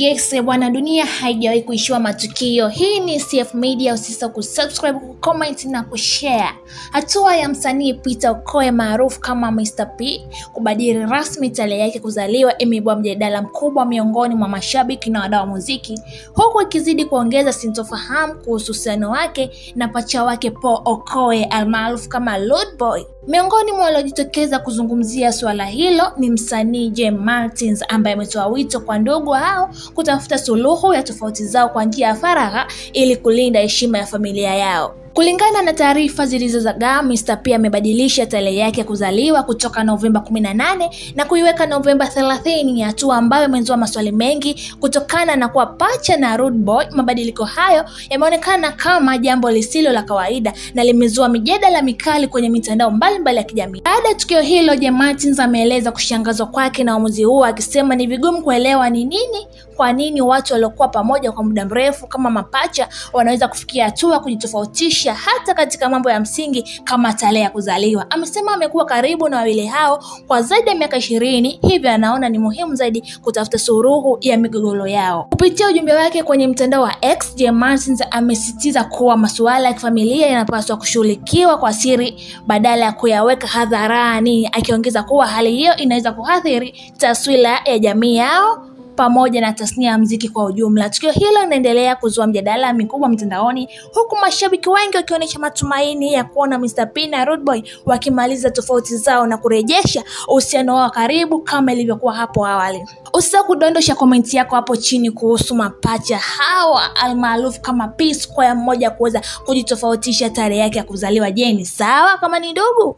Yes, bwana, dunia haijawahi kuishiwa matukio. Hii ni CF Media, usisahau kusubscribe, kucomment na kushare. Hatua ya msanii Peter Okoye maarufu kama Mr P kubadili rasmi tarehe yake kuzaliwa imeibua mjadala mkubwa miongoni mwa mashabiki na wadau wa muziki, huku ikizidi kuongeza sintofahamu kuhusu uhusiano wake na pacha wake Paul Okoye almaarufu kama Rude Boy. Miongoni mwa waliojitokeza kuzungumzia suala hilo ni msanii Jay Martins ambaye ametoa wito kwa ndugu hao kutafuta suluhu ya tofauti zao kwa njia ya faragha ili kulinda heshima ya familia yao. Kulingana na taarifa zilizozagaa, Mr P amebadilisha tarehe yake ya kuzaliwa kutoka Novemba 18 na kuiweka Novemba 30, hatua ambayo imezua maswali mengi kutokana na kuwa pacha na Rude Boy. Mabadiliko hayo yameonekana kama jambo lisilo la kawaida na limezua mijadala mikali kwenye mitandao mbalimbali ya kijamii. Baada ya tukio hilo, Jay Martins ameeleza kushangazwa kwake na uamuzi huo, akisema ni vigumu kuelewa kwa nini watu waliokuwa pamoja kwa muda mrefu kama mapacha wanaweza kufikia hatua kujitofautisha hata katika mambo ya msingi kama tarehe ya kuzaliwa. Amesema amekuwa karibu na wawili hao kwa zaidi ya miaka 20, hivyo anaona ni muhimu zaidi kutafuta suluhu ya migogoro yao. Kupitia ujumbe wake kwenye mtandao wa X, Jay Martins amesisitiza kuwa masuala ya kifamilia yanapaswa kushughulikiwa kwa siri badala ya kuyaweka hadharani, akiongeza kuwa hali hiyo inaweza kuathiri taswira ya jamii yao pamoja na tasnia ya muziki kwa ujumla. Tukio hilo linaendelea kuzua mjadala mikubwa mtandaoni, huku mashabiki wengi wakionyesha matumaini ya kuona Mr P na Rude Boy wakimaliza tofauti zao na kurejesha uhusiano wao karibu kama ilivyokuwa hapo awali. Usisahau kudondosha komenti yako hapo chini kuhusu mapacha hawa almaarufu kama P Square, mmoja kuweza kujitofautisha tarehe yake ya kuzaliwa. Je, ni sawa kama ni ndugu?